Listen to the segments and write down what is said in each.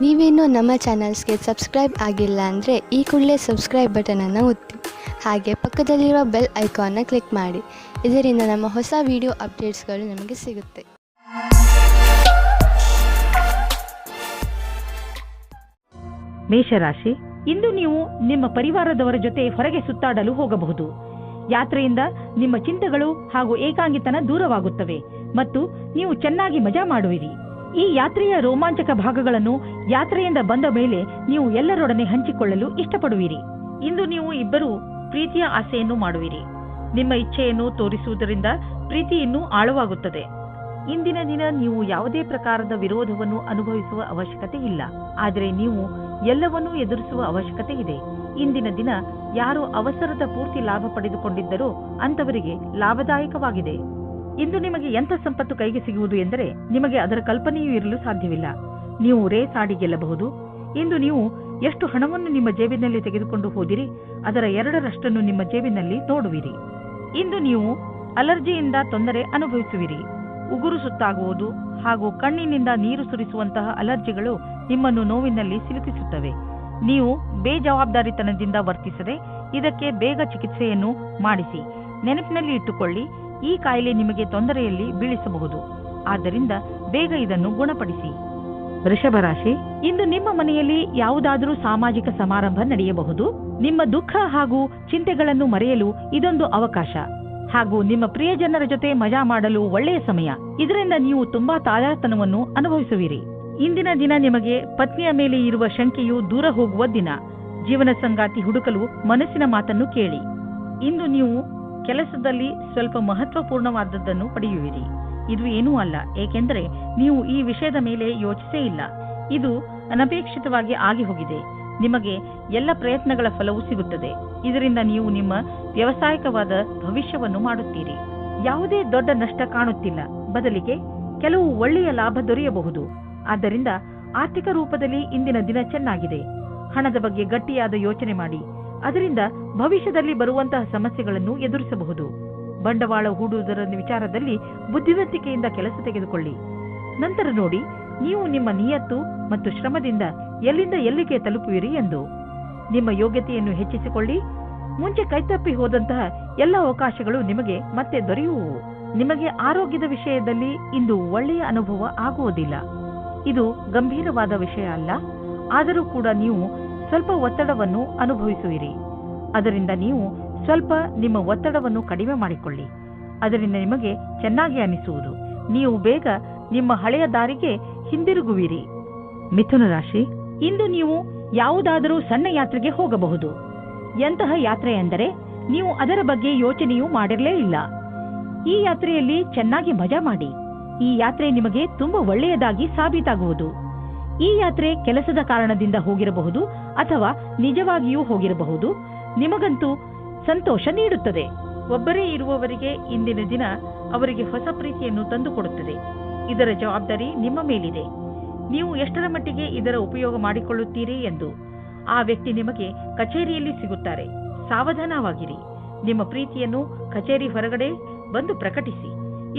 ನೀವೇನೂ ನಮ್ಮ ಚಾನಲ್ಸ್ಗೆ ಸಬ್ಸ್ಕ್ರೈಬ್ ಆಗಿಲ್ಲ ಅಂದರೆ ಈ ಕೂಡಲೇ ಸಬ್ಸ್ಕ್ರೈಬ್ ಬಟನನ್ನು ಒತ್ತಿ ಹಾಗೆ ಪಕ್ಕದಲ್ಲಿರುವ ಬೆಲ್ ಐಕಾನ್ನ ಕ್ಲಿಕ್ ಮಾಡಿ. ಇದರಿಂದ ನಮ್ಮ ಹೊಸ ವಿಡಿಯೋ ಅಪ್ಡೇಟ್ಸ್ಗಳು ನಿಮಗೆ ಸಿಗುತ್ತೆ. ಮೇಷರಾಶಿ, ಇಂದು ನೀವು ನಿಮ್ಮ ಪರಿವಾರದವರ ಜೊತೆ ಹೊರಗೆ ಸುತ್ತಾಡಲು ಹೋಗಬಹುದು. ಯಾತ್ರೆಯಿಂದ ನಿಮ್ಮ ಚಿಂತೆಗಳು ಹಾಗೂ ಏಕಾಂಗಿತನ ದೂರವಾಗುತ್ತವೆ ಮತ್ತು ನೀವು ಚೆನ್ನಾಗಿ ಮಜಾ ಮಾಡುವಿರಿ. ಈ ಯಾತ್ರೆಯ ರೋಮಾಂಚಕ ಭಾಗಗಳನ್ನು ಯಾತ್ರೆಯಿಂದ ಬಂದ ಮೇಲೆ ನೀವು ಎಲ್ಲರೊಡನೆ ಹಂಚಿಕೊಳ್ಳಲು ಇಷ್ಟಪಡುವಿರಿ. ಇಂದು ನೀವು ಇಬ್ಬರು ಪ್ರೀತಿಯ ಆಸೆಯನ್ನು ಮಾಡುವಿರಿ. ನಿಮ್ಮ ಇಚ್ಛೆಯನ್ನು ತೋರಿಸುವುದರಿಂದ ಪ್ರೀತಿ ಇನ್ನೂ ಆಳವಾಗುತ್ತದೆ. ಇಂದಿನ ದಿನ ನೀವು ಯಾವುದೇ ಪ್ರಕಾರದ ವಿರೋಧವನ್ನು ಅನುಭವಿಸುವ ಅವಶ್ಯಕತೆ ಇಲ್ಲ, ಆದರೆ ನೀವು ಎಲ್ಲವನ್ನೂ ಎದುರಿಸುವ ಅವಶ್ಯಕತೆ ಇದೆ. ಇಂದಿನ ದಿನ ಯಾರು ಅವಸರದ ಪೂರ್ತಿ ಲಾಭ ಪಡೆದುಕೊಂಡಿದ್ದರೋ ಅಂತವರಿಗೆ ಲಾಭದಾಯಕವಾಗಿದೆ. ಇಂದು ನಿಮಗೆ ಎಂಥ ಸಂಪತ್ತು ಕೈಗೆ ಸಿಗುವುದು ಎಂದರೆ ನಿಮಗೆ ಅದರ ಕಲ್ಪನೆಯೂ ಇರಲು ಸಾಧ್ಯವಿಲ್ಲ. ನೀವು ರೇಸ್ ಆಡಿ ಗೆಲ್ಲಬಹುದು. ಇಂದು ನೀವು ಎಷ್ಟು ಹಣವನ್ನು ನಿಮ್ಮ ಜೇಬಿನಲ್ಲಿ ತೆಗೆದುಕೊಂಡು ಹೋದಿರಿ ಅದರ 2ರಷ್ಟನ್ನು ನಿಮ್ಮ ಜೇಬಿನಲ್ಲಿ ನೋಡುವಿರಿ. ಇಂದು ನೀವು ಅಲರ್ಜಿಯಿಂದ ತೊಂದರೆ ಅನುಭವಿಸುವಿರಿ. ಉಗುರು ಸುತ್ತಾಗುವುದು ಹಾಗೂ ಕಣ್ಣಿನಿಂದ ನೀರು ಸುರಿಸುವಂತಹ ಅಲರ್ಜಿಗಳು ನಿಮ್ಮನ್ನು ನೋವಿನಲ್ಲಿ ಸಿಲುಕಿಸುತ್ತವೆ. ನೀವು ಬೇಜವಾಬ್ದಾರಿತನದಿಂದ ವರ್ತಿಸದೆ ಇದಕ್ಕೆ ಬೇಗ ಚಿಕಿತ್ಸೆಯನ್ನು ಮಾಡಿಸಿ. ನೆನಪಿನಲ್ಲಿ ಇಟ್ಟುಕೊಳ್ಳಿ, ಈ ಕಾಯಿಲೆ ನಿಮಗೆ ತೊಂದರೆಯಲ್ಲಿ ಬೀಳಿಸಬಹುದು. ಆದ್ದರಿಂದ ಬೇಗ ಇದನ್ನು ಗುಣಪಡಿಸಿ. ವೃಷಭ ರಾಶಿ, ಇಂದು ನಿಮ್ಮ ಮನೆಯಲ್ಲಿ ಯಾವುದಾದರೂ ಸಾಮಾಜಿಕ ಸಮಾರಂಭ ನಡೆಯಬಹುದು. ನಿಮ್ಮ ದುಃಖ ಹಾಗೂ ಚಿಂತೆಗಳನ್ನು ಮರೆಯಲು ಇದೊಂದು ಅವಕಾಶ ಹಾಗೂ ನಿಮ್ಮ ಪ್ರಿಯಜನರ ಜೊತೆ ಮಜಾ ಮಾಡಲು ಒಳ್ಳೆಯ ಸಮಯ. ಇದರಿಂದ ನೀವು ತುಂಬಾ ತಾಜಾತನವನ್ನು ಅನುಭವಿಸುವಿರಿ. ಇಂದಿನ ದಿನ ನಿಮಗೆ ಪತ್ನಿಯ ಮೇಲೆ ಇರುವ ಶಂಕೆಯು ದೂರ ಹೋಗುವ ದಿನ. ಜೀವನ ಸಂಗಾತಿ ಹುಡುಕಲು ಮನಸ್ಸಿನ ಮಾತನ್ನು ಕೇಳಿ. ಇಂದು ನೀವು ಕೆಲಸದಲ್ಲಿ ಸ್ವಲ್ಪ ಮಹತ್ವಪೂರ್ಣವಾದದ್ದನ್ನು ಪಡೆಯುವಿರಿ. ಇದು ಏನೂ ಅಲ್ಲ, ಏಕೆಂದರೆ ನೀವು ಈ ವಿಷಯದ ಮೇಲೆ ಯೋಚಿಸೇ ಇಲ್ಲ. ಇದು ಅನಪೇಕ್ಷಿತವಾಗಿ ಆಗಿ ಹೋಗಿದೆ. ನಿಮಗೆ ಎಲ್ಲ ಪ್ರಯತ್ನಗಳ ಫಲವೂ ಸಿಗುತ್ತದೆ. ಇದರಿಂದ ನೀವು ನಿಮ್ಮ ವ್ಯವಸಾಯಿಕವಾದ ಭವಿಷ್ಯವನ್ನು ಮಾಡುತ್ತೀರಿ. ಯಾವುದೇ ದೊಡ್ಡ ನಷ್ಟ ಕಾಣುತ್ತಿಲ್ಲ, ಬದಲಿಗೆ ಕೆಲವು ಒಳ್ಳೆಯ ಲಾಭ ದೊರೆಯಬಹುದು. ಆದ್ದರಿಂದ ಆರ್ಥಿಕ ರೂಪದಲ್ಲಿ ಇಂದಿನ ದಿನ ಚೆನ್ನಾಗಿದೆ. ಹಣದ ಬಗ್ಗೆ ಗಟ್ಟಿಯಾದ ಯೋಚನೆ ಮಾಡಿ. ಅದರಿಂದ ಭವಿಷ್ಯದಲ್ಲಿ ಬರುವಂತಹ ಸಮಸ್ಯೆಗಳನ್ನು ಎದುರಿಸಬಹುದು. ಬಂಡವಾಳ ಹೂಡುವುದರ ವಿಚಾರದಲ್ಲಿ ಬುದ್ಧಿವಂತಿಕೆಯಿಂದ ಕೆಲಸ ತೆಗೆದುಕೊಳ್ಳಿ. ನಂತರ ನೋಡಿ ನೀವು ನಿಮ್ಮ ನಿಯತ್ತು ಮತ್ತು ಶ್ರಮದಿಂದ ಎಲ್ಲಿಂದ ಎಲ್ಲಿಗೆ ತಲುಪುವಿರಿ ಎಂದು. ನಿಮ್ಮ ಯೋಗ್ಯತೆಯನ್ನು ಹೆಚ್ಚಿಸಿಕೊಳ್ಳಿ. ಮುಂಚೆ ಕೈತಪ್ಪಿ ಹೋದಂತಹ ಎಲ್ಲ ಅವಕಾಶಗಳು ನಿಮಗೆ ಮತ್ತೆ ದೊರೆಯುವು. ನಿಮಗೆ ಆರೋಗ್ಯದ ವಿಷಯದಲ್ಲಿ ಇಂದು ಒಳ್ಳೆಯ ಅನುಭವ ಆಗುವುದಿಲ್ಲ. ಇದು ಗಂಭೀರವಾದ ವಿಷಯ ಅಲ್ಲ, ಆದರೂ ಕೂಡ ನೀವು ಸ್ವಲ್ಪ ಒತ್ತಡವನ್ನು ಅನುಭವಿಸುವಿರಿ. ಅದರಿಂದ ನೀವು ಸ್ವಲ್ಪ ನಿಮ್ಮ ಒತ್ತಡವನ್ನು ಕಡಿಮೆ ಮಾಡಿಕೊಳ್ಳಿ. ಅದರಿಂದ ನಿಮಗೆ ಚೆನ್ನಾಗಿ ಅನಿಸುವುದು. ನೀವು ಬೇಗ ನಿಮ್ಮ ಹಳೆಯ ದಾರಿಗೆ ಹಿಂದಿರುಗುವಿರಿ. ಮಿಥುನ ರಾಶಿ, ಇಂದು ನೀವು ಯಾವುದಾದರೂ ಸಣ್ಣ ಯಾತ್ರೆಗೆ ಹೋಗಬಹುದು. ಎಂತಹ ಯಾತ್ರೆ ಎಂದರೆ ನೀವು ಅದರ ಬಗ್ಗೆ ಯೋಚನೆಯೂ ಮಾಡಿರಲೇ ಇಲ್ಲ. ಈ ಯಾತ್ರೆಯಲ್ಲಿ ಚೆನ್ನಾಗಿ ಮಜಾ ಮಾಡಿ. ಈ ಯಾತ್ರೆ ನಿಮಗೆ ತುಂಬಾ ಒಳ್ಳೆಯದಾಗಿ ಸಾಬೀತಾಗುವುದು. ಈ ಯಾತ್ರೆ ಕೆಲಸದ ಕಾರಣದಿಂದ ಹೋಗಿರಬಹುದು ಅಥವಾ ನಿಜವಾಗಿಯೂ ಹೋಗಿರಬಹುದು. ನಿಮಗಂತೂ ಸಂತೋಷ ನೀಡುತ್ತದೆ. ಒಬ್ಬರೇ ಇರುವವರಿಗೆ ಇಂದಿನ ದಿನ ಅವರಿಗೆ ಹೊಸ ಪ್ರೀತಿಯನ್ನು ತಂದುಕೊಡುತ್ತದೆ. ಇದರ ಜವಾಬ್ದಾರಿ ನಿಮ್ಮ ಮೇಲಿದೆ. ನೀವು ಎಷ್ಟರ ಮಟ್ಟಿಗೆ ಇದರ ಉಪಯೋಗ ಮಾಡಿಕೊಳ್ಳುತ್ತೀರಿ ಎಂದು. ಆ ವ್ಯಕ್ತಿ ನಿಮಗೆ ಕಚೇರಿಯಲ್ಲಿ ಸಿಗುತ್ತಾರೆ. ಸಾವಧಾನವಾಗಿರಿ. ನಿಮ್ಮ ಪ್ರೀತಿಯನ್ನು ಕಚೇರಿ ಹೊರಗಡೆ ಬಂದು ಪ್ರಕಟಿಸಿ.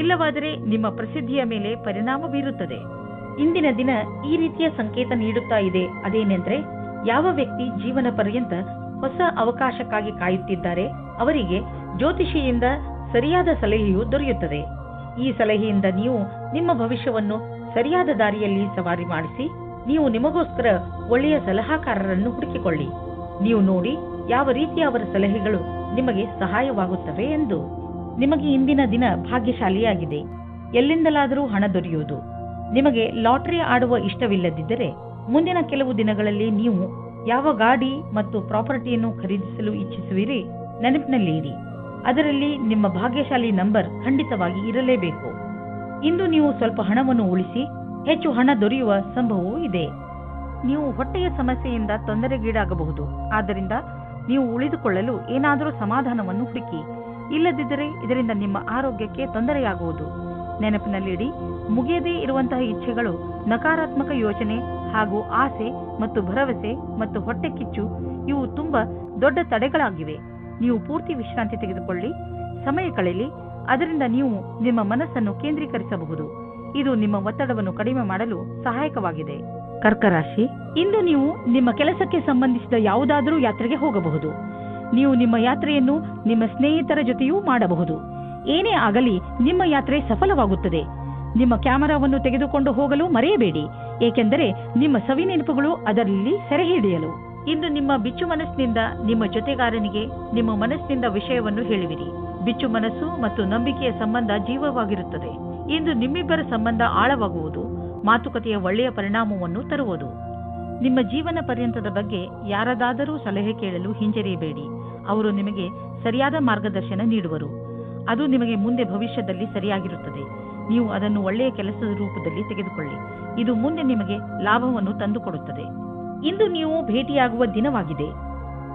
ಇಲ್ಲವಾದರೆ ನಿಮ್ಮ ಪ್ರಸಿದ್ಧಿಯ ಮೇಲೆ ಪರಿಣಾಮ ಬೀರುತ್ತದೆ. ಇಂದಿನ ದಿನ ಈ ರೀತಿಯ ಸಂಕೇತ ನೀಡುತ್ತಾ ಇದೆ. ಅದೇನೆಂದ್ರೆ, ಯಾವ ವ್ಯಕ್ತಿ ಜೀವನ ಪರ್ಯಂತ ಹೊಸ ಅವಕಾಶಕ್ಕಾಗಿ ಕಾಯುತ್ತಿದ್ದಾರೆ ಅವರಿಗೆ ಜ್ಯೋತಿಷಿಯಿಂದ ಸರಿಯಾದ ಸಲಹೆಯು ದೊರೆಯುತ್ತದೆ. ಈ ಸಲಹೆಯಿಂದ ನೀವು ನಿಮ್ಮ ಭವಿಷ್ಯವನ್ನು ಸರಿಯಾದ ದಾರಿಯಲ್ಲಿ ಸವಾರಿ ಮಾಡಿಸಿ. ನೀವು ನಿಮಗೋಸ್ಕರ ಒಳ್ಳೆಯ ಸಲಹಾಕಾರರನ್ನು ಹುಡುಕಿಕೊಳ್ಳಿ. ನೀವು ನೋಡಿ ಯಾವ ರೀತಿಯ ಅವರ ಸಲಹೆಗಳು ನಿಮಗೆ ಸಹಾಯವಾಗುತ್ತವೆ ಎಂದು. ನಿಮಗೆ ಇಂದಿನ ದಿನ ಭಾಗ್ಯಶಾಲಿಯಾಗಿದೆ. ಎಲ್ಲಿಂದಲಾದರೂ ಹಣ ದೊರೆಯುವುದು. ನಿಮಗೆ ಲಾಟರಿ ಆಡುವ ಇಷ್ಟವಿಲ್ಲದಿದ್ದರೆ ಮುಂದಿನ ಕೆಲವು ದಿನಗಳಲ್ಲಿ ನೀವು ಯಾವ ಗಾಡಿ ಮತ್ತು ಪ್ರಾಪರ್ಟಿಯನ್ನು ಖರೀದಿಸಲು ಇಚ್ಛಿಸುವಿರಿ ನೆನಪಿನಲ್ಲಿ ಇಡಿ. ಅದರಲ್ಲಿ ನಿಮ್ಮ ಭಾಗ್ಯಶಾಲಿ ನಂಬರ್ ಖಂಡಿತವಾಗಿ ಇರಲೇಬೇಕು. ಇಂದು ನೀವು ಸ್ವಲ್ಪ ಹಣವನ್ನು ಉಳಿಸಿ. ಹೆಚ್ಚು ಹಣ ದೊರೆಯುವ ಸಂಭವವೂ ಇದೆ. ನೀವು ಹೊಟ್ಟೆಯ ಸಮಸ್ಯೆಯಿಂದ ತೊಂದರೆಗೀಡಾಗಬಹುದು. ಆದ್ದರಿಂದ ನೀವು ಉಳಿದುಕೊಳ್ಳಲು ಏನಾದರೂ ಸಮಾಧಾನವನ್ನು ಹುಡುಕಿ. ಇಲ್ಲದಿದ್ದರೆ ಇದರಿಂದ ನಿಮ್ಮ ಆರೋಗ್ಯಕ್ಕೆ ತೊಂದರೆಯಾಗುವುದು. ನೆನಪಿನಲ್ಲಿಡಿ, ಮುಗಿಯದೇ ಇರುವಂತಹ ಇಚ್ಛೆಗಳು, ನಕಾರಾತ್ಮಕ ಯೋಚನೆ ಹಾಗೂ ಆಸೆ ಮತ್ತು ಭರವಸೆ ಮತ್ತು ಹೊಟ್ಟೆ ಕಿಚ್ಚು ಇವು ತುಂಬಾ ದೊಡ್ಡ ತಡೆಗಳಾಗಿವೆ. ನೀವು ಪೂರ್ತಿ ವಿಶ್ರಾಂತಿ ತೆಗೆದುಕೊಳ್ಳಿ, ಸಮಯ ಕಳೆಯಲಿ. ಅದರಿಂದ ನೀವು ನಿಮ್ಮ ಮನಸ್ಸನ್ನು ಕೇಂದ್ರೀಕರಿಸಬಹುದು. ಇದು ನಿಮ್ಮ ಒತ್ತಡವನ್ನು ಕಡಿಮೆ ಮಾಡಲು ಸಹಾಯಕವಾಗಿದೆ. ಕರ್ಕ ರಾಶಿ, ಇಂದು ನೀವು ನಿಮ್ಮ ಕೆಲಸಕ್ಕೆ ಸಂಬಂಧಿಸಿದ ಯಾವುದಾದರೂ ಯಾತ್ರೆಗೆ ಹೋಗಬಹುದು. ನೀವು ನಿಮ್ಮ ಯಾತ್ರೆಯನ್ನು ನಿಮ್ಮ ಸ್ನೇಹಿತರ ಜೊತೆಯೂ ಮಾಡಬಹುದು. ಏನೇ ಆಗಲಿ ನಿಮ್ಮ ಯಾತ್ರೆ ಸಫಲವಾಗುತ್ತದೆ. ನಿಮ್ಮ ಕ್ಯಾಮೆರಾವನ್ನು ತೆಗೆದುಕೊಂಡು ಹೋಗಲು ಮರೆಯಬೇಡಿ, ಏಕೆಂದರೆ ನಿಮ್ಮ ಸವಿನೆನಪುಗಳು ಅದರಲ್ಲಿ ಸೆರೆ ಹಿಡಿಯಲು. ಇಂದು ನಿಮ್ಮ ಬಿಚ್ಚು ಮನಸ್ಸಿನಿಂದ ನಿಮ್ಮ ಜೊತೆಗಾರನಿಗೆ ನಿಮ್ಮ ಮನಸ್ಸಿನಿಂದ ವಿಷಯವನ್ನು ಹೇಳುವಿರಿ. ಬಿಚ್ಚು ಮನಸ್ಸು ಮತ್ತು ನಂಬಿಕೆಯ ಸಂಬಂಧ ಜೀವವಾಗಿರುತ್ತದೆ. ಇಂದು ನಿಮ್ಮಿಬ್ಬರ ಸಂಬಂಧ ಆಳವಾಗುವುದು, ಮಾತುಕತೆಯ ಒಳ್ಳೆಯ ಪರಿಣಾಮವನ್ನು ತರುವುದು. ನಿಮ್ಮ ಜೀವನ ಪರ್ಯಂತದ ಬಗ್ಗೆ ಯಾರದಾದರೂ ಸಲಹೆ ಕೇಳಲು ಹಿಂಜರಿಯಬೇಡಿ. ಅವರು ನಿಮಗೆ ಸರಿಯಾದ ಮಾರ್ಗದರ್ಶನ ನೀಡುವರು. ಅದು ನಿಮಗೆ ಮುಂದೆ ಭವಿಷ್ಯದಲ್ಲಿ ಸರಿಯಾಗಿರುತ್ತದೆ. ನೀವು ಅದನ್ನು ಒಳ್ಳೆಯ ಕೆಲಸದ ರೂಪದಲ್ಲಿ ತೆಗೆದುಕೊಳ್ಳಿ. ಇದು ಮುಂದೆ ನಿಮಗೆ ಲಾಭವನ್ನು ತಂದುಕೊಡುತ್ತದೆ. ಇಂದು ನೀವು ಭೇಟಿಯಾಗುವ ದಿನವಾಗಿದೆ.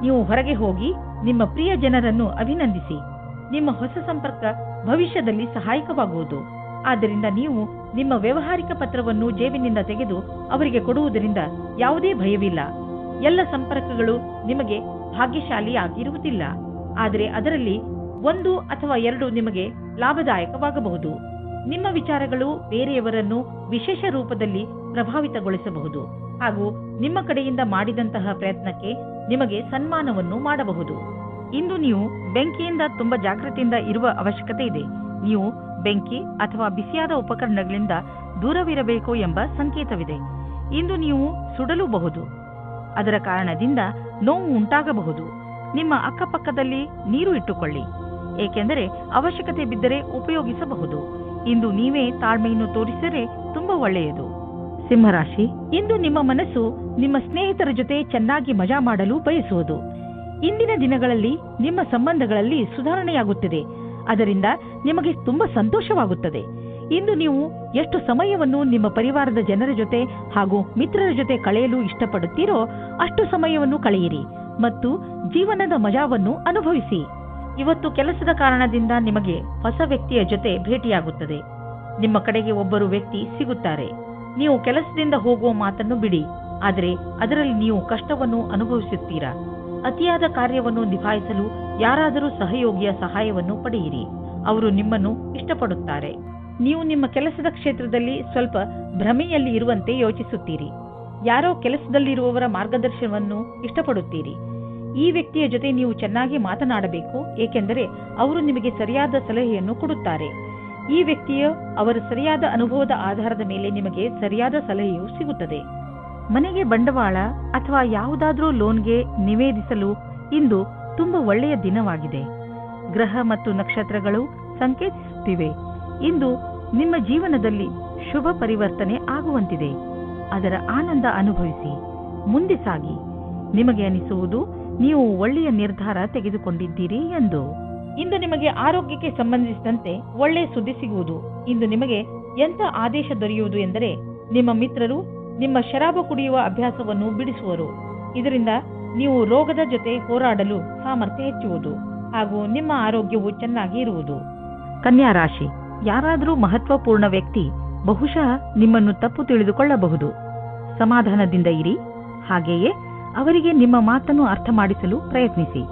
ನೀವು ಹೊರಗೆ ಹೋಗಿ ನಿಮ್ಮ ಪ್ರಿಯ ಜನರನ್ನು ಅಭಿನಂದಿಸಿ. ನಿಮ್ಮ ಹೊಸ ಸಂಪರ್ಕ ಭವಿಷ್ಯದಲ್ಲಿ ಸಹಾಯಕವಾಗುವುದು. ಆದ್ದರಿಂದ ನೀವು ನಿಮ್ಮ ವ್ಯವಹಾರಿಕ ಪತ್ರವನ್ನು ಜೇಬಿನಿಂದ ತೆಗೆದು ಅವರಿಗೆ ಕೊಡುವುದರಿಂದ ಯಾವುದೇ ಭಯವಿಲ್ಲ. ಎಲ್ಲ ಸಂಪರ್ಕಗಳು ನಿಮಗೆ ಭಾಗ್ಯಶಾಲಿಯಾಗಿರುವುದಿಲ್ಲ, ಆದರೆ ಅದರಲ್ಲಿ 1 ಅಥವಾ 2 ನಿಮಗೆ ಲಾಭದಾಯಕವಾಗಬಹುದು. ನಿಮ್ಮ ವಿಚಾರಗಳು ಬೇರೆಯವರನ್ನು ವಿಶೇಷ ರೂಪದಲ್ಲಿ ಪ್ರಭಾವಿತಗೊಳಿಸಬಹುದು ಹಾಗೂ ನಿಮ್ಮ ಕಡೆಯಿಂದ ಮಾಡಿದಂತಹ ಪ್ರಯತ್ನಕ್ಕೆ ನಿಮಗೆ ಸನ್ಮಾನವನ್ನು ಮಾಡಬಹುದು. ಇಂದು ನೀವು ಬೆಂಕಿಯಿಂದ ತುಂಬಾ ಜಾಗೃತಿಯಿಂದ ಇರುವ ಅವಶ್ಯಕತೆ ಇದೆ. ನೀವು ಬೆಂಕಿ ಅಥವಾ ಬಿಸಿಯಾದ ಉಪಕರಣಗಳಿಂದ ದೂರವಿರಬೇಕು ಎಂಬ ಸಂಕೇತವಿದೆ. ಇಂದು ನೀವು ಸುಡಲೂಬಹುದು. ಅದರ ಕಾರಣದಿಂದ ನೋವು ಉಂಟಾಗಬಹುದು. ನಿಮ್ಮ ಅಕ್ಕಪಕ್ಕದಲ್ಲಿ ನೀರು ಇಟ್ಟುಕೊಳ್ಳಿ, ಏಕೆಂದರೆ ಅವಶ್ಯಕತೆ ಬಿದ್ದರೆ ಉಪಯೋಗಿಸಬಹುದು. ಇಂದು ನೀವೇ ತಾಳ್ಮೆಯನ್ನು ತೋರಿಸಿದರೆ ತುಂಬಾ ಒಳ್ಳೆಯದು. ಸಿಂಹರಾಶಿ, ಇಂದು ನಿಮ್ಮ ಮನಸ್ಸು ನಿಮ್ಮ ಸ್ನೇಹಿತರ ಜೊತೆ ಚೆನ್ನಾಗಿ ಮಜಾ ಮಾಡಲು ಬಯಸುವುದು. ಇಂದಿನ ದಿನಗಳಲ್ಲಿ ನಿಮ್ಮ ಸಂಬಂಧಗಳಲ್ಲಿ ಸುಧಾರಣೆಯಾಗುತ್ತದೆ. ಅದರಿಂದ ನಿಮಗೆ ತುಂಬಾ ಸಂತೋಷವಾಗುತ್ತದೆ. ಇಂದು ನೀವು ಎಷ್ಟು ಸಮಯವನ್ನು ನಿಮ್ಮ ಪರಿವಾರದ ಜನರ ಜೊತೆ ಹಾಗೂ ಮಿತ್ರರ ಜೊತೆ ಕಳೆಯಲು ಇಷ್ಟಪಡುತ್ತೀರೋ ಅಷ್ಟು ಸಮಯವನ್ನು ಕಳೆಯಿರಿ ಮತ್ತು ಜೀವನದ ಮಜಾವನ್ನು ಅನುಭವಿಸಿ. ಇವತ್ತು ಕೆಲಸದ ಕಾರಣದಿಂದ ನಿಮಗೆ ಹೊಸ ವ್ಯಕ್ತಿಯ ಜೊತೆ ಭೇಟಿಯಾಗುತ್ತದೆ. ನಿಮ್ಮ ಕಡೆಗೆ ಒಬ್ಬರು ವ್ಯಕ್ತಿ ಸಿಗುತ್ತಾರೆ. ನೀವು ಕೆಲಸದಿಂದ ಹೋಗುವ ಮಾತನ್ನು ಬಿಡಿ, ಆದರೆ ಅದರಲ್ಲಿ ನೀವು ಕಷ್ಟವನ್ನು ಅನುಭವಿಸುತ್ತೀರಾ. ಅತಿಯಾದ ಕಾರ್ಯವನ್ನು ನಿಭಾಯಿಸಲು ಯಾರಾದರೂ ಸಹಯೋಗಿಯ ಸಹಾಯವನ್ನು ಪಡೆಯಿರಿ. ಅವರು ನಿಮ್ಮನ್ನು ಇಷ್ಟಪಡುತ್ತಾರೆ. ನೀವು ನಿಮ್ಮ ಕೆಲಸದ ಕ್ಷೇತ್ರದಲ್ಲಿ ಸ್ವಲ್ಪ ಭ್ರಮೆಯಲ್ಲಿ ಇರುವಂತೆ ಯೋಚಿಸುತ್ತೀರಿ. ಯಾರೋ ಕೆಲಸದಲ್ಲಿರುವವರ ಮಾರ್ಗದರ್ಶನವನ್ನು ಇಷ್ಟಪಡುತ್ತೀರಿ. ಈ ವ್ಯಕ್ತಿಯ ಜೊತೆ ನೀವು ಚೆನ್ನಾಗಿ ಮಾತನಾಡಬೇಕು, ಏಕೆಂದರೆ ಅವರು ನಿಮಗೆ ಸರಿಯಾದ ಸಲಹೆಯನ್ನು ಕೊಡುತ್ತಾರೆ. ಈ ವ್ಯಕ್ತಿಯ ಅವರ ಸರಿಯಾದ ಅನುಭವದ ಆಧಾರದ ಮೇಲೆ ನಿಮಗೆ ಸರಿಯಾದ ಸಲಹೆಯು ಸಿಗುತ್ತದೆ. ಮನೆಗೆ ಬಂಡವಾಳ ಅಥವಾ ಯಾವುದಾದ್ರೂ ಲೋನ್ಗೆ ನಿವೇದಿಸಲು ಇಂದು ತುಂಬಾ ಒಳ್ಳೆಯ ದಿನವಾಗಿದೆ. ಗ್ರಹ ಮತ್ತು ನಕ್ಷತ್ರಗಳು ಸಂಕೇತಿಸುತ್ತಿವೆ. ಇಂದು ನಿಮ್ಮ ಜೀವನದಲ್ಲಿ ಶುಭ ಪರಿವರ್ತನೆ ಆಗುವಂತಿದೆ. ಅದರ ಆನಂದ ಅನುಭವಿಸಿ ಮುಂದೆ ಸಾಗಿ. ನಿಮಗೆ ಅನಿಸುವುದು ನೀವು ಒಳ್ಳೆಯ ನಿರ್ಧಾರ ತೆಗೆದುಕೊಂಡಿದ್ದೀರಿ ಎಂದು. ಇಂದು ನಿಮಗೆ ಆರೋಗ್ಯಕ್ಕೆ ಸಂಬಂಧಿಸಿದಂತೆ ಒಳ್ಳೆಯ ಸುದ್ದಿ ಸಿಗುವುದು. ಇಂದು ನಿಮಗೆ ಎಂಥ ಆದೇಶ ದೊರೆಯುವುದು ಎಂದರೆ ನಿಮ್ಮ ಮಿತ್ರರು ನಿಮ್ಮ ಶರಾಬು ಕುಡಿಯುವ ಅಭ್ಯಾಸವನ್ನು ಬಿಡಿಸುವರು. ಇದರಿಂದ ನೀವು ರೋಗದ ಜೊತೆ ಹೋರಾಡಲು ಸಾಮರ್ಥ್ಯ ಹೆಚ್ಚುವುದು ಹಾಗೂ ನಿಮ್ಮ ಆರೋಗ್ಯವು ಚೆನ್ನಾಗಿ ಇರುವುದು. ಕನ್ಯಾ ರಾಶಿ, ಯಾರಾದರೂ ಮಹತ್ವಪೂರ್ಣ ವ್ಯಕ್ತಿ ಬಹುಶಃ ನಿಮ್ಮನ್ನು ತಪ್ಪು ತಿಳಿದುಕೊಳ್ಳಬಹುದು. ಸಮಾಧಾನದಿಂದ ಇರಿ. ಹಾಗೆಯೇ ಅವರಿಗೆ ನಿಮ್ಮ ಮಾತನ್ನು ಅರ್ಥ ಮಾಡಿಸಲು ಪ್ರಯತ್ನಿಸಿ.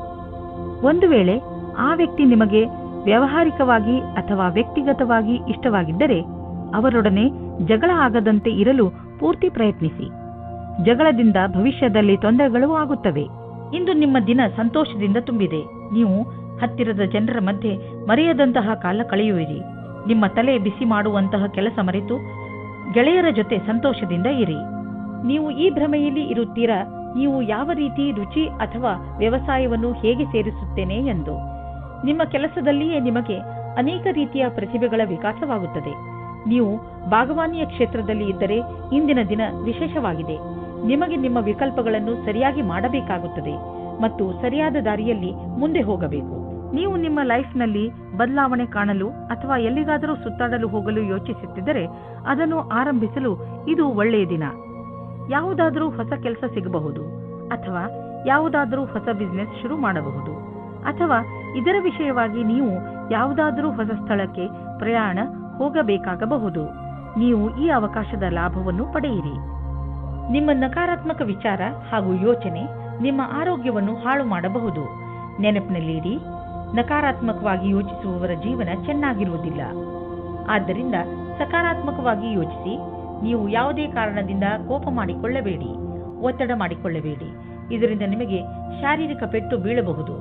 ಒಂದು ವೇಳೆ ಆ ವ್ಯಕ್ತಿ ನಿಮಗೆ ವ್ಯಾವಹಾರಿಕವಾಗಿ ಅಥವಾ ವ್ಯಕ್ತಿಗತವಾಗಿ ಇಷ್ಟವಾಗಿದ್ದರೆ ಅವರೊಡನೆ ಜಗಳ ಆಗದಂತೆ ಇರಲು ಪೂರ್ತಿ ಪ್ರಯತ್ನಿಸಿ. ಜಗಳದಿಂದ ಭವಿಷ್ಯದಲ್ಲಿ ತೊಂದರೆಗಳು ಆಗುತ್ತವೆ. ಇಂದು ನಿಮ್ಮ ದಿನ ಸಂತೋಷದಿಂದ ತುಂಬಿದೆ. ನೀವು ಹತ್ತಿರದ ಜನರ ಮಧ್ಯೆ ಮರೆಯದಂತಹ ಕಾಲ ಕಳೆಯುವಿರಿ. ನಿಮ್ಮ ತಲೆ ಬಿಸಿ ಮಾಡುವಂತಹ ಕೆಲಸ ಮರೆತು ಗೆಳೆಯರ ಜೊತೆ ಸಂತೋಷದಿಂದ ಇರಿ. ನೀವು ಈ ಭ್ರಮೆಯಲ್ಲಿ ಇರುತ್ತೀರಾ, ನೀವು ಯಾವ ರೀತಿ ರುಚಿ ಅಥವಾ ವ್ಯವಸಾಯವನ್ನು ಹೇಗೆ ಸೇರಿಸುತ್ತೇನೆ ಎಂದು. ನಿಮ್ಮ ಕೆಲಸದಲ್ಲಿಯೇ ನಿಮಗೆ ಅನೇಕ ರೀತಿಯ ಪ್ರತಿಭೆಗಳ ವಿಕಾಸವಾಗುತ್ತದೆ. ನೀವು ಭಾಗವಾನಿಯ ಕ್ಷೇತ್ರದಲ್ಲಿ ಇದ್ದರೆ ಇಂದಿನ ದಿನ ವಿಶೇಷವಾಗಿದೆ. ನಿಮಗೆ ನಿಮ್ಮ ವಿಕಲ್ಪಗಳನ್ನು ಸರಿಯಾಗಿ ಮಾಡಬೇಕಾಗುತ್ತದೆ ಮತ್ತು ಸರಿಯಾದ ದಾರಿಯಲ್ಲಿ ಮುಂದೆ ಹೋಗಬೇಕು. ನೀವು ನಿಮ್ಮ ಲೈಫ್ನಲ್ಲಿ ಬದಲಾವಣೆ ಕಾಣಲು ಅಥವಾ ಎಲ್ಲಿಗಾದರೂ ಸುತ್ತಾಡಲು ಹೋಗಲು ಯೋಚಿಸುತ್ತಿದ್ದರೆ ಅದನ್ನು ಆರಂಭಿಸಲು ಇದು ಒಳ್ಳೆಯ ದಿನ. ಯಾವುದಾದರೂ ಹೊಸ ಕೆಲಸ ಸಿಗಬಹುದು ಅಥವಾ ಯಾವುದಾದರೂ ಹೊಸ ಬಿಸಿನೆಸ್ ಶುರು ಮಾಡಬಹುದು ಅಥವಾ ಇದರ ವಿಷಯವಾಗಿ ನೀವು ಯಾವುದಾದರೂ ಹೊಸ ಸ್ಥಳಕ್ಕೆ ಪ್ರಯಾಣ ಹೋಗಬೇಕಾಗಬಹುದು. ನೀವು ಈ ಅವಕಾಶದ ಲಾಭವನ್ನು ಪಡೆಯಿರಿ. ನಿಮ್ಮ ನಕಾರಾತ್ಮಕ ವಿಚಾರ ಹಾಗೂ ಯೋಚನೆ ನಿಮ್ಮ ಆರೋಗ್ಯವನ್ನು ಹಾಳು ಮಾಡಬಹುದು. ನೆನಪಿನಲ್ಲಿಡಿ, ನಕಾರಾತ್ಮಕವಾಗಿ ಯೋಚಿಸುವವರ ಜೀವನ ಚೆನ್ನಾಗಿರುವುದಿಲ್ಲ. ಆದ್ದರಿಂದ ಸಕಾರಾತ್ಮಕವಾಗಿ ಯೋಚಿಸಿ. ನೀವು ಯಾವುದೇ ಕಾರಣದಿಂದ ಕೋಪ ಮಾಡಿಕೊಳ್ಳಬೇಡಿ, ಒತ್ತಡ ಮಾಡಿಕೊಳ್ಳಬೇಡಿ. ಇದರಿಂದ ನಿಮಗೆ ಶಾರೀರಿಕ ಪೆಟ್ಟು ಬೀಳಬಹುದು.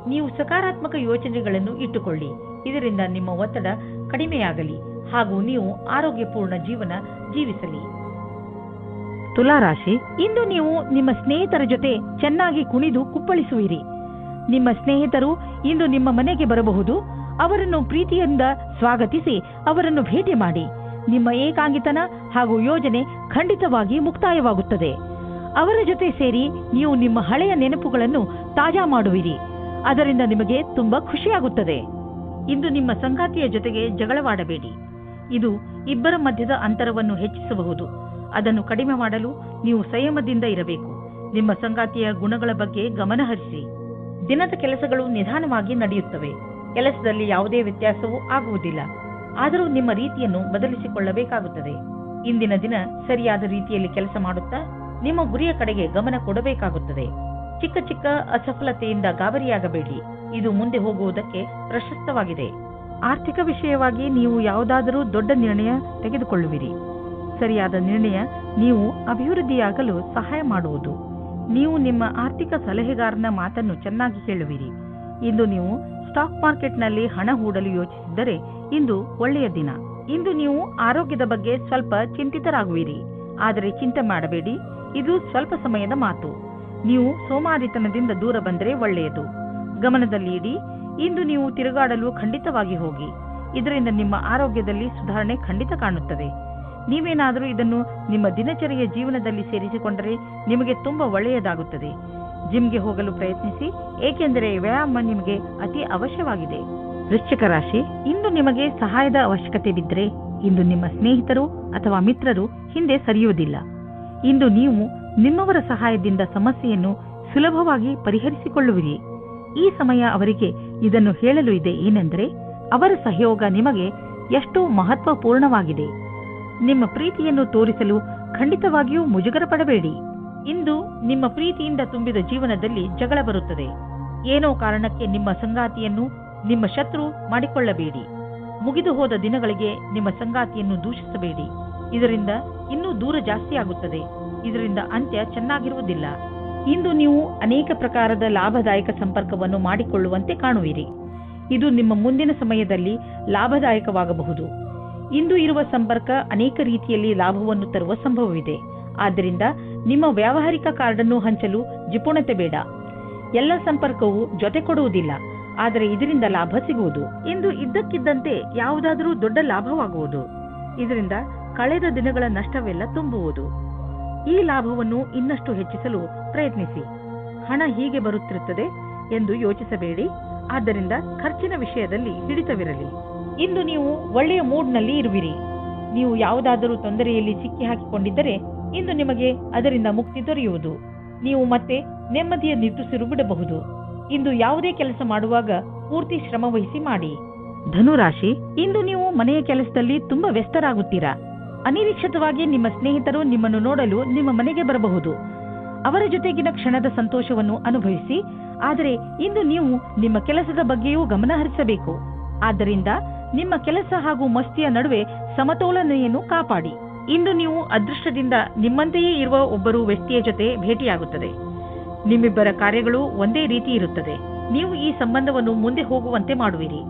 ನೀವು ಸಕಾರಾತ್ಮಕ ಯೋಚನೆಗಳನ್ನು ಇಟ್ಟುಕೊಳ್ಳಿ. ಇದರಿಂದ ನಿಮ್ಮ ಒತ್ತಡ ಕಡಿಮೆಯಾಗಲಿ ಹಾಗೂ ನೀವು ಆರೋಗ್ಯಪೂರ್ಣ ಜೀವನ ಜೀವಿಸಲಿ. ತುಲಾರಾಶಿ, ಇಂದು ನೀವು ನಿಮ್ಮ ಸ್ನೇಹಿತರ ಜೊತೆ ಚೆನ್ನಾಗಿ ಕುಣಿದು ಕುಪ್ಪಳಿಸುವಿರಿ. ನಿಮ್ಮ ಸ್ನೇಹಿತರು ಇಂದು ನಿಮ್ಮ ಮನೆಗೆ ಬರಬಹುದು. ಅವರನ್ನು ಪ್ರೀತಿಯಿಂದ ಸ್ವಾಗತಿಸಿ ಅವರನ್ನು ಭೇಟಿ ಮಾಡಿ. ನಿಮ್ಮ ಏಕಾಂಗಿತನ ಹಾಗೂ ಯೋಜನೆ ಖಂಡಿತವಾಗಿ ಮುಕ್ತಾಯವಾಗುತ್ತದೆ. ಅವರ ಜೊತೆ ಸೇರಿ ನೀವು ನಿಮ್ಮ ಹಳೆಯ ನೆನಪುಗಳನ್ನು ತಾಜಾ ಮಾಡುವಿರಿ. ಅದರಿಂದ ನಿಮಗೆ ತುಂಬಾ ಖುಷಿಯಾಗುತ್ತದೆ. ಇಂದು ನಿಮ್ಮ ಸಂಗಾತಿಯ ಜೊತೆಗೆ ಜಗಳವಾಡಬೇಡಿ. ಇದು ಇಬ್ಬರ ಮಧ್ಯದ ಅಂತರವನ್ನು ಹೆಚ್ಚಿಸಬಹುದು. ಅದನ್ನು ಕಡಿಮೆ ಮಾಡಲು ನೀವು ಸಂಯಮದಿಂದ ಇರಬೇಕು. ನಿಮ್ಮ ಸಂಗಾತಿಯ ಗುಣಗಳ ಬಗ್ಗೆ ಗಮನ ಹರಿಸಿ. ದಿನದ ಕೆಲಸಗಳು ನಿಧಾನವಾಗಿ ನಡೆಯುತ್ತವೆ. ಕೆಲಸದಲ್ಲಿ ಯಾವುದೇ ವ್ಯತ್ಯಾಸವೂ ಆಗುವುದಿಲ್ಲ. ಆದರೂ ನಿಮ್ಮ ರೀತಿಯನ್ನು ಬದಲಿಸಿಕೊಳ್ಳಬೇಕಾಗುತ್ತದೆ. ಇಂದಿನ ದಿನ ಸರಿಯಾದ ರೀತಿಯಲ್ಲಿ ಕೆಲಸ ಮಾಡುತ್ತಾ ನಿಮ್ಮ ಗುರಿಯ ಕಡೆಗೆ ಗಮನ ಕೊಡಬೇಕಾಗುತ್ತದೆ. ಚಿಕ್ಕ ಚಿಕ್ಕ ಅಸಫಲತೆಯಿಂದ ಗಾಬರಿಯಾಗಬೇಡಿ. ಇದು ಮುಂದೆ ಹೋಗುವುದಕ್ಕೆ ಪ್ರಶಸ್ತವಾಗಿದೆ. ಆರ್ಥಿಕ ವಿಷಯವಾಗಿ ನೀವು ಯಾವುದಾದರೂ ದೊಡ್ಡ ನಿರ್ಣಯ ತೆಗೆದುಕೊಳ್ಳುವಿರಿ. ಸರಿಯಾದ ನಿರ್ಣಯ ನೀವು ಅಭಿವೃದ್ಧಿಯಾಗಲು ಸಹಾಯ ಮಾಡುವುದು. ನೀವು ನಿಮ್ಮ ಆರ್ಥಿಕ ಸಲಹೆಗಾರನ ಮಾತನ್ನು ಚೆನ್ನಾಗಿ ಕೇಳುವಿರಿ. ಇಂದು ನೀವು ಸ್ಟಾಕ್ ಮಾರ್ಕೆಟ್ನಲ್ಲಿ ಹಣ ಹೂಡಲು ಯೋಚಿಸಿದ್ದರೆ ಇಂದು ಒಳ್ಳೆಯ ದಿನ. ಇಂದು ನೀವು ಆರೋಗ್ಯದ ಬಗ್ಗೆ ಸ್ವಲ್ಪ ಚಿಂತಿತರಾಗುವಿರಿ. ಆದರೆ ಚಿಂತೆ ಮಾಡಬೇಡಿ, ಇದು ಸ್ವಲ್ಪ ಸಮಯದ ಮಾತು. ನೀವು ಸೋಮಾರಿತನದಿಂದ ದೂರ ಬಂದರೆ ಒಳ್ಳೆಯದು. ಗಮನದಲ್ಲಿ ಇಡಿ, ಇಂದು ನೀವು ತಿರುಗಾಡಲು ಖಂಡಿತವಾಗಿ ಹೋಗಿ. ಇದರಿಂದ ನಿಮ್ಮ ಆರೋಗ್ಯದಲ್ಲಿ ಸುಧಾರಣೆ ಖಂಡಿತ ಕಾಣುತ್ತದೆ. ನೀವೇನಾದರೂ ಇದನ್ನು ನಿಮ್ಮ ದಿನಚರಿಯ ಜೀವನದಲ್ಲಿ ಸೇರಿಸಿಕೊಂಡರೆ ನಿಮಗೆ ತುಂಬಾ ಒಳ್ಳೆಯದಾಗುತ್ತದೆ. ಜಿಮ್ಗೆ ಹೋಗಲು ಪ್ರಯತ್ನಿಸಿ, ಏಕೆಂದರೆ ವ್ಯಾಯಾಮ ನಿಮಗೆ ಅತಿ ಅವಶ್ಯವಾಗಿದೆ. ವೃಶ್ಚಿಕ ರಾಶಿ, ಇಂದು ನಿಮಗೆ ಸಹಾಯದ ಅವಶ್ಯಕತೆ ಬಿದ್ದರೆ ಇಂದು ನಿಮ್ಮ ಸ್ನೇಹಿತರು ಅಥವಾ ಮಿತ್ರರು ಹಿಂದೆ ಸರಿಯುವುದಿಲ್ಲ. ಇಂದು ನೀವು ನಿಮ್ಮವರ ಸಹಾಯದಿಂದ ಸಮಸ್ಯೆಯನ್ನು ಸುಲಭವಾಗಿ ಪರಿಹರಿಸಿಕೊಳ್ಳುವಿರಿ. ಈ ಸಮಯ ಅವರಿಗೆ ಇದನ್ನು ಹೇಳಲು ಇದೆ ಏನೆಂದರೆ ಅವರ ಸಹಯೋಗ ನಿಮಗೆ ಎಷ್ಟು ಮಹತ್ವಪೂರ್ಣವಾಗಿದೆ. ನಿಮ್ಮ ಪ್ರೀತಿಯನ್ನು ತೋರಿಸಲು ಖಂಡಿತವಾಗಿಯೂ ಮುಜುಗರ ಪಡಬೇಡಿ. ಇಂದು ನಿಮ್ಮ ಪ್ರೀತಿಯಿಂದ ತುಂಬಿದ ಜೀವನದಲ್ಲಿ ಜಗಳ ಬರುತ್ತದೆ. ಏನೋ ಕಾರಣಕ್ಕೆ ನಿಮ್ಮ ಸಂಗಾತಿಯನ್ನು ನಿಮ್ಮ ಶತ್ರು ಮಾಡಿಕೊಳ್ಳಬೇಡಿ. ಮುಗಿದು ಹೋದ ದಿನಗಳಿಗೆ ನಿಮ್ಮ ಸಂಗಾತಿಯನ್ನು ದೂಷಿಸಬೇಡಿ. ಇದರಿಂದ ಇನ್ನೂ ದೂರ ಜಾಸ್ತಿ ಆಗುತ್ತದೆ. ಇದರಿಂದ ಅಂತ್ಯ ಚೆನ್ನಾಗಿರುವುದಿಲ್ಲ. ಇಂದು ನೀವು ಅನೇಕ ಪ್ರಕಾರದ ಲಾಭದಾಯಕ ಸಂಪರ್ಕವನ್ನು ಮಾಡಿಕೊಳ್ಳುವಂತೆ ಕಾಣುವಿರಿ. ಇದು ನಿಮ್ಮ ಮುಂದಿನ ಸಮಯದಲ್ಲಿ ಲಾಭದಾಯಕವಾಗಬಹುದು. ಇಂದು ಇರುವ ಸಂಪರ್ಕ ಅನೇಕ ರೀತಿಯಲ್ಲಿ ಲಾಭವನ್ನು ತರುವ ಸಂಭವವಿದೆ. ಆದ್ದರಿಂದ ನಿಮ್ಮ ವ್ಯಾವಹಾರಿಕ ಕಾರ್ಡನ್ನು ಹಂಚಲು ಜಿಪುಣತೆ ಬೇಡ. ಎಲ್ಲ ಸಂಪರ್ಕವು ಜೊತೆ ಕೊಡುವುದಿಲ್ಲ, ಆದರೆ ಇದರಿಂದ ಲಾಭ ಸಿಗುವುದು. ಇಂದು ಇದ್ದಕ್ಕಿದ್ದಂತೆ ಯಾವುದಾದರೂ ದೊಡ್ಡ ಲಾಭವಾಗುವುದು. ಇದರಿಂದ ಕಳೆದ ದಿನಗಳ ನಷ್ಟವೆಲ್ಲ ತುಂಬುವುದು. ಈ ಲಾಭವನ್ನು ಇನ್ನಷ್ಟು ಹೆಚ್ಚಿಸಲು ಪ್ರಯತ್ನಿಸಿ. ಹಣ ಹೀಗೆ ಬರುತ್ತಿರುತ್ತದೆ ಎಂದು ಯೋಚಿಸಬೇಡಿ. ಆದ್ದರಿಂದ ಖರ್ಚಿನ ವಿಷಯದಲ್ಲಿ ಹಿಡಿತವಿರಲಿ. ಇಂದು ನೀವು ಒಳ್ಳೆಯ ಮೂಡ್ನಲ್ಲಿ ಇರುವಿರಿ. ನೀವು ಯಾವುದಾದರೂ ತೊಂದರೆಯಲ್ಲಿ ಸಿಕ್ಕಿ ಹಾಕಿಕೊಂಡಿದ್ದರೆ ಇಂದು ನಿಮಗೆ ಅದರಿಂದ ಮುಕ್ತಿ ದೊರೆಯುವುದು. ನೀವು ಮತ್ತೆ ನೆಮ್ಮದಿಯ ನಿಟ್ಟುಸಿರು ಬಿಡಬಹುದು. ಇಂದು ಯಾವುದೇ ಕೆಲಸ ಮಾಡುವಾಗ ಪೂರ್ತಿ ಶ್ರಮ ವಹಿಸಿ ಮಾಡಿ. ಧನುರಾಶಿ, ಇಂದು ನೀವು ಮನೆಯ ಕೆಲಸದಲ್ಲಿ ತುಂಬಾ ವ್ಯಸ್ತರಾಗುತ್ತೀರಾ. ಅನಿರೀಕ್ಷಿತವಾಗಿ ನಿಮ್ಮ ಸ್ನೇಹಿತರು ನಿಮ್ಮನ್ನು ನೋಡಲು ನಿಮ್ಮ ಮನೆಗೆ ಬರಬಹುದು. ಅವರ ಜೊತೆಗಿನ ಕ್ಷಣದ ಸಂತೋಷವನ್ನು ಅನುಭವಿಸಿ. ಆದರೆ ಇಂದು ನೀವು ನಿಮ್ಮ ಕೆಲಸದ ಬಗ್ಗೆಯೂ ಗಮನ ಹರಿಸಬೇಕು. ಆದ್ದರಿಂದ ನಿಮ್ಮ ಕೆಲಸ ಹಾಗೂ ಮಸ್ತಿಯ ನಡುವೆ ಸಮತೋಲನೆಯನ್ನು ಕಾಪಾಡಿ. ಇಂದು ನೀವು ಅದೃಷ್ಟದಿಂದ ನಿಮ್ಮಂತೆಯೇ ಇರುವ ಒಬ್ಬರು ವ್ಯಕ್ತಿಯ ಜೊತೆ ಭೇಟಿಯಾಗುತ್ತದೆ. ನಿಮ್ಮಿಬ್ಬರ ಕಾರ್ಯಗಳು ಒಂದೇ ರೀತಿ ಇರುತ್ತದೆ. ನೀವು ಈ ಸಂಬಂಧವನ್ನು ಮುಂದೆ ಹೋಗುವಂತೆ ಮಾಡುವಿರಿ.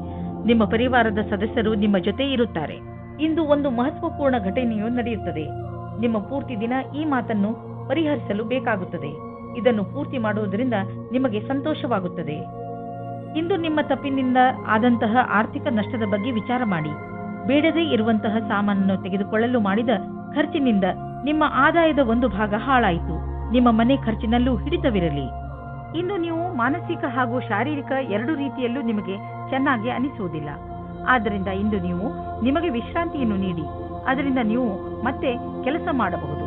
ನಿಮ್ಮ ಪರಿವಾರದ ಸದಸ್ಯರು ನಿಮ್ಮ ಜೊತೆ ಇರುತ್ತಾರೆ. ಇಂದು ಒಂದು ಮಹತ್ವಪೂರ್ಣ ಘಟನೆಯು ನಡೆಯುತ್ತದೆ. ನಿಮ್ಮ ಪೂರ್ತಿ ದಿನ ಈ ಮಾತನ್ನು ಪರಿಹರಿಸಲು ಬೇಕಾಗುತ್ತದೆ. ಇದನ್ನು ಪೂರ್ತಿ ಮಾಡುವುದರಿಂದ ನಿಮಗೆ ಸಂತೋಷವಾಗುತ್ತದೆ. ಇಂದು ನಿಮ್ಮ ತಪ್ಪಿನಿಂದ ಆದಂತಹ ಆರ್ಥಿಕ ನಷ್ಟದ ಬಗ್ಗೆ ವಿಚಾರ ಮಾಡಿ. ಬೇಡದೇ ಇರುವಂತಹ ಸಾಮಾನನ್ನು ತೆಗೆದುಕೊಳ್ಳಲು ಮಾಡಿದ ಖರ್ಚಿನಿಂದ ನಿಮ್ಮ ಆದಾಯದ ಒಂದು ಭಾಗ ಹಾಳಾಯಿತು. ನಿಮ್ಮ ಮನೆ ಖರ್ಚಿನಲ್ಲೂ ಹಿಡಿತವಿರಲಿ. ಇಂದು ನೀವು ಮಾನಸಿಕ ಹಾಗೂ ಶಾರೀರಿಕ ಎರಡು ರೀತಿಯಲ್ಲೂ ನಿಮಗೆ ಚೆನ್ನಾಗಿ ಅನಿಸುವುದಿಲ್ಲ. ಆದ್ದರಿಂದ ಇಂದು ನೀವು ನಿಮಗೆ ವಿಶ್ರಾಂತಿಯನ್ನು ನೀಡಿ. ಅದರಿಂದ ನೀವು ಮತ್ತೆ ಕೆಲಸ ಮಾಡಬಹುದು.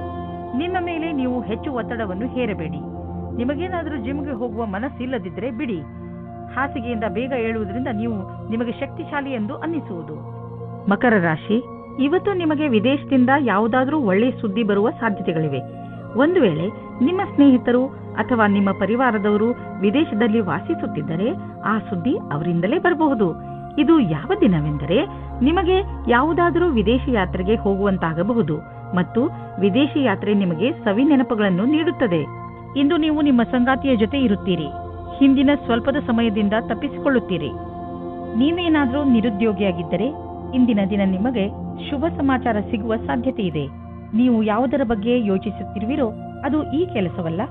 ನಿಮ್ಮ ಮೇಲೆ ನೀವು ಹೆಚ್ಚು ಒತ್ತಡವನ್ನು ಹೇರಬೇಡಿ. ನಿಮಗೇನಾದರೂ ಜಿಮ್ಗೆ ಹೋಗುವ ಮನಸ್ಸಿಲ್ಲದಿದ್ದರೆ ಬಿಡಿ. ಹಾಸಿಗೆಯಿಂದ ಬೇಗ ಏಳುವುದರಿಂದ ನೀವು ನಿಮಗೆ ಶಕ್ತಿಶಾಲಿ ಎಂದು ಅನ್ನಿಸುವುದು. ಮಕರ ರಾಶಿ, ಇವತ್ತು ನಿಮಗೆ ವಿದೇಶದಿಂದ ಯಾವುದಾದ್ರೂ ಒಳ್ಳೆಯ ಸುದ್ದಿ ಬರುವ ಸಾಧ್ಯತೆಗಳಿವೆ. ಒಂದು ವೇಳೆ ನಿಮ್ಮ ಸ್ನೇಹಿತರು ಅಥವಾ ನಿಮ್ಮ ಪರಿವಾರದವರು ವಿದೇಶದಲ್ಲಿ ವಾಸಿಸುತ್ತಿದ್ದರೆ ಆ ಸುದ್ದಿ ಅವರಿಂದಲೇ ಬರಬಹುದು. ಇದು ಯಾವ ದಿನವೆಂದರೆ ನಿಮಗೆ ಯಾವುದಾದರೂ ವಿದೇಶಿ ಯಾತ್ರೆಗೆ ಹೋಗುವಂತಾಗಬಹುದು. ಮತ್ತು ವಿದೇಶಿ ಯಾತ್ರೆ ನಿಮಗೆ ಸವಿ ನೆನಪುಗಳನ್ನು ನೀಡುತ್ತದೆ. ಇಂದು ನೀವು ನಿಮ್ಮ ಸಂಗಾತಿಯ ಜೊತೆ ಇರುತ್ತೀರಿ. ಹಿಂದಿನ ಸ್ವಲ್ಪದ ಸಮಯದಿಂದ ತಪ್ಪಿಸಿಕೊಳ್ಳುತ್ತೀರಿ. ನೀವೇನಾದರೂ ನಿರುದ್ಯೋಗಿಯಾಗಿದ್ದರೆ ಇಂದಿನ ದಿನ ನಿಮಗೆ ಶುಭ ಸಮಾಚಾರ ಸಿಗುವ ಸಾಧ್ಯತೆ ಇದೆ. ನೀವು ಯಾವುದರ ಬಗ್ಗೆ ಯೋಚಿಸುತ್ತಿರುವಿರೋ ಅದು ಈ ಕೆಲಸವಲ್ಲ,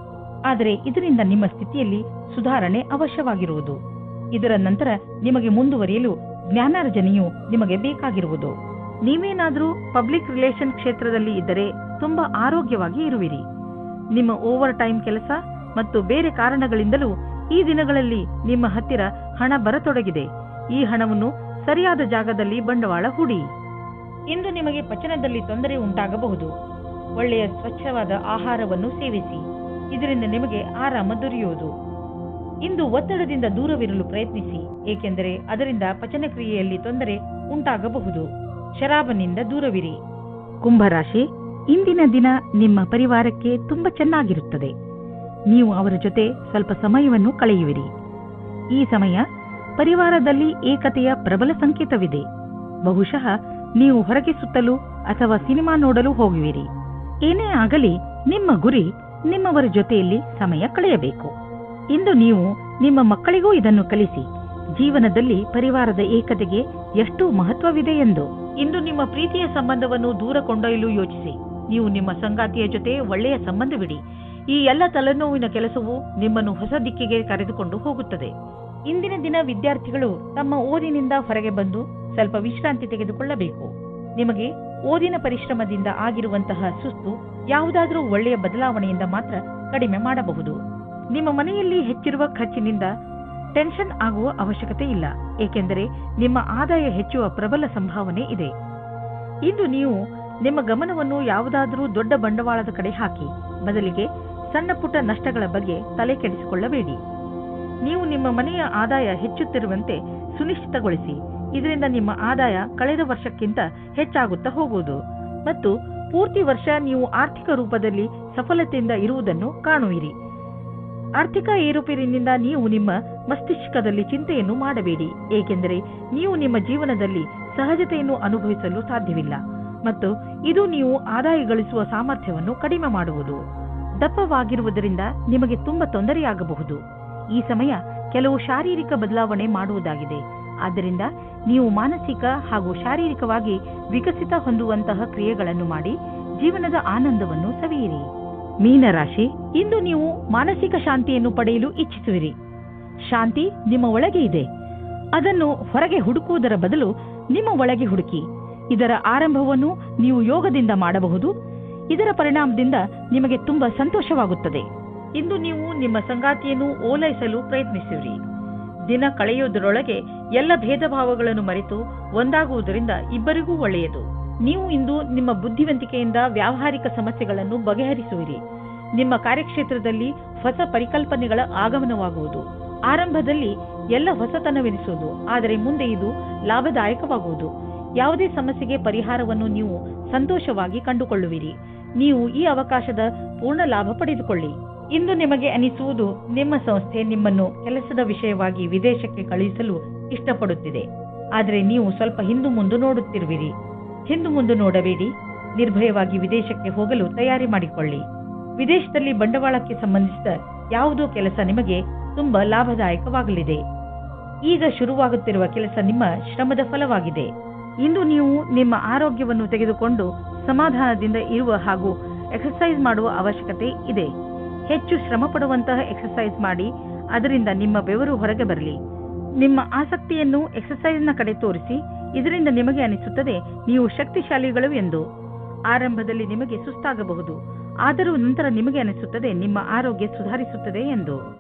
ಆದರೆ ಇದರಿಂದ ನಿಮ್ಮ ಸ್ಥಿತಿಯಲ್ಲಿ ಸುಧಾರಣೆ ಅವಶ್ಯವಾಗಿರುವುದು. ಇದರ ನಂತರ ನಿಮಗೆ ಮುಂದುವರಿಯಲು ಜ್ಞಾನಾರ್ಜನೆಯು ನಿಮಗೆ ಬೇಕಾಗಿರುವುದು. ನೀವೇನಾದರೂ ಪಬ್ಲಿಕ್ ರಿಲೇಷನ್ ಕ್ಷೇತ್ರದಲ್ಲಿ ಇದ್ದರೆ ತುಂಬಾ ಆರೋಗ್ಯವಾಗಿ ಇರುವಿರಿ. ನಿಮ್ಮ ಓವರ್ ಟೈಮ್ ಕೆಲಸ ಮತ್ತು ಬೇರೆ ಕಾರಣಗಳಿಂದಲೂ ಈ ದಿನಗಳಲ್ಲಿ ನಿಮ್ಮ ಹತ್ತಿರ ಹಣ ಬರತೊಡಗಿದೆ. ಈ ಹಣವನ್ನು ಸರಿಯಾದ ಜಾಗದಲ್ಲಿ ಬಂಡವಾಳ ಹೂಡಿ. ಇಂದು ನಿಮಗೆ ಪಚನದಲ್ಲಿ ತೊಂದರೆ ಉಂಟಾಗಬಹುದು. ಒಳ್ಳೆಯ ಸ್ವಚ್ಛವಾದ ಆಹಾರವನ್ನು ಸೇವಿಸಿ, ಇದರಿಂದ ನಿಮಗೆ ಆರಾಮ ದೊರೆಯುವುದು. ಇಂದು ಒತ್ತಡದಿಂದ ದೂರವಿರಲು ಪ್ರಯತ್ನಿಸಿ, ಏಕೆಂದರೆ ಅದರಿಂದ ಪಚನಕ್ರಿಯೆಯಲ್ಲಿ ತೊಂದರೆ ಉಂಟಾಗಬಹುದು. ಶರಾಬನಿಂದ ದೂರವಿರಿ. ಕುಂಭರಾಶಿ, ಇಂದಿನ ದಿನ ನಿಮ್ಮ ಪರಿವಾರಕ್ಕೆ ತುಂಬಾ ಚೆನ್ನಾಗಿರುತ್ತದೆ. ನೀವು ಅವರ ಜೊತೆ ಸ್ವಲ್ಪ ಸಮಯವನ್ನು ಕಳೆಯುವಿರಿ. ಈ ಸಮಯ ಪರಿವಾರದಲ್ಲಿ ಏಕತೆಯ ಪ್ರಬಲ ಸಂಕೇತವಿದೆ. ಬಹುಶಃ ನೀವು ಹೊರಗೆ ಸುತ್ತಲು ಅಥವಾ ಸಿನಿಮಾ ನೋಡಲು ಹೋಗುವಿರಿ. ಏನೇ ಆಗಲಿ ನಿಮ್ಮ ಗುರಿ ನಿಮ್ಮವರ ಜೊತೆಯಲ್ಲಿ ಸಮಯ ಕಳೆಯಬೇಕು. ಇಂದು ನೀವು ನಿಮ್ಮ ಮಕ್ಕಳಿಗೂ ಇದನ್ನು ಕಲಿಸಿ, ಜೀವನದಲ್ಲಿ ಪರಿವಾರದ ಏಕತೆಗೆ ಎಷ್ಟು ಮಹತ್ವವಿದೆ ಎಂದು. ಇಂದು ನಿಮ್ಮ ಪ್ರೀತಿಯ ಸಂಬಂಧವನ್ನು ದೂರ ಕೊಂಡೊಯ್ಯಲು ಯೋಚಿಸಿ. ನೀವು ನಿಮ್ಮ ಸಂಗಾತಿಯ ಜೊತೆ ಒಳ್ಳೆಯ ಸಂಬಂಧವಿಡಿ. ಈ ಎಲ್ಲ ತಲೆನೋವಿನ ಕೆಲಸವು ನಿಮ್ಮನ್ನು ಹೊಸ ದಿಕ್ಕಿಗೆ ಕರೆದುಕೊಂಡು ಹೋಗುತ್ತದೆ. ಇಂದಿನ ದಿನ ವಿದ್ಯಾರ್ಥಿಗಳು ತಮ್ಮ ಓದಿನಿಂದ ಹೊರಗೆ ಬಂದು ಸ್ವಲ್ಪ ವಿಶ್ರಾಂತಿ ತೆಗೆದುಕೊಳ್ಳಬೇಕು. ನಿಮಗೆ ಓದಿನ ಪರಿಶ್ರಮದಿಂದ ಆಗಿರುವಂತಹ ಸುಸ್ತು ಯಾವುದಾದರೂ ಒಳ್ಳೆಯ ಬದಲಾವಣೆಯಿಂದ ಮಾತ್ರ ಕಡಿಮೆ ಮಾಡಬಹುದು. ನಿಮ್ಮ ಮನೆಯಲ್ಲಿ ಹೆಚ್ಚಿರುವ ಖರ್ಚಿನಿಂದ ಟೆನ್ಷನ್ ಆಗುವ ಅವಶ್ಯಕತೆ ಇಲ್ಲ, ಏಕೆಂದರೆ ನಿಮ್ಮ ಆದಾಯ ಹೆಚ್ಚುವ ಪ್ರಬಲ ಸಂಭಾವನೆ ಇದೆ. ಇಂದು ನೀವು ನಿಮ್ಮ ಗಮನವನ್ನು ಯಾವುದಾದರೂ ದೊಡ್ಡ ಬಂಡವಾಳದ ಕಡೆ ಹಾಕಿ, ಬದಲಿಗೆ ಸಣ್ಣ ಪುಟ್ಟ ನಷ್ಟಗಳ ಬಗ್ಗೆ ತಲೆ ಕೆಡಿಸಿಕೊಳ್ಳಬೇಡಿ. ನೀವು ನಿಮ್ಮ ಮನೆಯ ಆದಾಯ ಹೆಚ್ಚುತ್ತಿರುವಂತೆ ಸುನಿಶ್ಚಿತಗೊಳಿಸಿ. ಇದರಿಂದ ನಿಮ್ಮ ಆದಾಯ ಕಳೆದ ವರ್ಷಕ್ಕಿಂತ ಹೆಚ್ಚಾಗುತ್ತಾ ಹೋಗುವುದು ಮತ್ತು ಪೂರ್ತಿ ವರ್ಷ ನೀವು ಆರ್ಥಿಕ ರೂಪದಲ್ಲಿ ಸಫಲತೆಯಿಂದ ಇರುವುದನ್ನು ಕಾಣುವಿರಿ. ಆರ್ಥಿಕ ಏರುಪೇರಿನಿಂದ ನೀವು ನಿಮ್ಮ ಮಸ್ತಿಷ್ಕದಲ್ಲಿ ಚಿಂತೆಯನ್ನು ಮಾಡಬೇಡಿ, ಏಕೆಂದರೆ ನೀವು ನಿಮ್ಮ ಜೀವನದಲ್ಲಿ ಸಹಜತೆಯನ್ನು ಅನುಭವಿಸಲು ಸಾಧ್ಯವಿಲ್ಲ ಮತ್ತು ಇದು ನೀವು ಆದಾಯ ಗಳಿಸುವ ಸಾಮರ್ಥ್ಯವನ್ನು ಕಡಿಮೆ ಮಾಡುವುದು. ದಪ್ಪವಾಗಿರುವುದರಿಂದ ನಿಮಗೆ ತುಂಬಾ ತೊಂದರೆಯಾಗಬಹುದು. ಈ ಸಮಯ ಕೆಲವು ಶಾರೀರಿಕ ಬದಲಾವಣೆ ಮಾಡುವುದಾಗಿದೆ. ಆದ್ದರಿಂದ ನೀವು ಮಾನಸಿಕ ಹಾಗೂ ಶಾರೀರಿಕವಾಗಿ ವಿಕಸಿತ ಹೊಂದುವಂತಹ ಕ್ರಿಯೆಗಳನ್ನು ಮಾಡಿ ಜೀವನದ ಆನಂದವನ್ನು ಸವಿಯಿರಿ. ಮೀನರಾಶಿ, ಇಂದು ನೀವು ಮಾನಸಿಕ ಶಾಂತಿಯನ್ನು ಪಡೆಯಲು ಇಚ್ಛಿಸುವಿರಿ. ಶಾಂತಿ ನಿಮ್ಮ ಒಳಗೆ ಇದೆ. ಅದನ್ನು ಹೊರಗೆ ಹುಡುಕುವುದರ ಬದಲು ನಿಮ್ಮ ಒಳಗೆ ಹುಡುಕಿ. ಇದರ ಆರಂಭವನ್ನು ನೀವು ಯೋಗದಿಂದ ಮಾಡಬಹುದು. ಇದರ ಪರಿಣಾಮದಿಂದ ನಿಮಗೆ ತುಂಬಾ ಸಂತೋಷವಾಗುತ್ತದೆ. ಇಂದು ನೀವು ನಿಮ್ಮ ಸಂಗಾತಿಯನ್ನು ಓಲೈಸಲು ಪ್ರಯತ್ನಿಸಿರಿ. ದಿನ ಕಳೆಯುವುದರೊಳಗೆ ಎಲ್ಲ ಭೇದ ಭಾವಗಳನ್ನು ಮರೆತು ಒಂದಾಗುವುದರಿಂದ ಇಬ್ಬರಿಗೂ ಒಳ್ಳೆಯದು. ನೀವು ಇಂದು ನಿಮ್ಮ ಬುದ್ಧಿವಂತಿಕೆಯಿಂದ ವ್ಯಾವಹಾರಿಕ ಸಮಸ್ಯೆಗಳನ್ನು ಬಗೆಹರಿಸುವಿರಿ. ನಿಮ್ಮ ಕಾರ್ಯಕ್ಷೇತ್ರದಲ್ಲಿ ಹೊಸ ಪರಿಕಲ್ಪನೆಗಳ ಆಗಮನವಾಗುವುದು. ಆರಂಭದಲ್ಲಿ ಎಲ್ಲ ಹೊಸತನವೆನಿಸುವುದು, ಆದರೆ ಮುಂದೆ ಇದು ಲಾಭದಾಯಕವಾಗುವುದು. ಯಾವುದೇ ಸಮಸ್ಯೆಗೆ ಪರಿಹಾರವನ್ನು ನೀವು ಸಂತೋಷವಾಗಿ ಕಂಡುಕೊಳ್ಳುವಿರಿ. ನೀವು ಈ ಅವಕಾಶದ ಪೂರ್ಣ ಲಾಭ ಪಡೆದುಕೊಳ್ಳಿ. ಇಂದು ನಿಮಗೆ ಅನಿಸುವುದು ನಿಮ್ಮ ಸಂಸ್ಥೆ ನಿಮ್ಮನ್ನು ಕೆಲಸದ ವಿಷಯವಾಗಿ ವಿದೇಶಕ್ಕೆ ಕಳುಹಿಸಲು ಇಷ್ಟಪಡುತ್ತಿದೆ. ಆದರೆ ನೀವು ಸ್ವಲ್ಪ ಹಿಂದು ಮುಂದೆ ನೋಡುತ್ತಿರುವಿರಿ. ಹಿಂದು ಮುಂದೆ ನೋಡಬೇಡಿ. ನಿರ್ಭಯವಾಗಿ ವಿದೇಶಕ್ಕೆ ಹೋಗಲು ತಯಾರಿ ಮಾಡಿಕೊಳ್ಳಿ. ವಿದೇಶದಲ್ಲಿ ಬಂಡವಾಳಕ್ಕೆ ಸಂಬಂಧಿಸಿದ ಯಾವುದೋ ಕೆಲಸ ನಿಮಗೆ ತುಂಬಾ ಲಾಭದಾಯಕವಾಗಲಿದೆ. ಈಗ ಶುರುವಾಗುತ್ತಿರುವ ಕೆಲಸ ನಿಮ್ಮ ಶ್ರಮದ ಫಲವಾಗಿದೆ. ಇಂದು ನೀವು ನಿಮ್ಮ ಆರೋಗ್ಯವನ್ನು ತೆಗೆದುಕೊಂಡು ಸಮಾಧಾನದಿಂದ ಇರುವ ಹಾಗೂ ಎಕ್ಸರ್ಸೈಸ್ ಮಾಡುವ ಅವಶ್ಯಕತೆ ಇದೆ. ಹೆಚ್ಚು ಶ್ರಮ ಪಡುವಂತಹ ಎಕ್ಸರ್ಸೈಸ್ ಮಾಡಿ, ಅದರಿಂದ ನಿಮ್ಮ ಬೆವರು ಹೊರಗೆ ಬರಲಿ. ನಿಮ್ಮ ಆಸಕ್ತಿಯನ್ನು ಎಕ್ಸರ್ಸೈಸ್ನ ಕಡೆ ತೋರಿಸಿ. ಇದರಿಂದ ನಿಮಗೆ ಅನಿಸುತ್ತದೆ ನೀವು ಶಕ್ತಿಶಾಲಿಗಳು ಎಂದು. ಆರಂಭದಲ್ಲಿ ನಿಮಗೆ ಸುಸ್ತಾಗಬಹುದು, ಆದರೂ ನಂತರ ನಿಮಗೆ ಅನಿಸುತ್ತದೆ ನಿಮ್ಮ ಆರೋಗ್ಯ ಸುಧಾರಿಸುತ್ತದೆ ಎಂದು.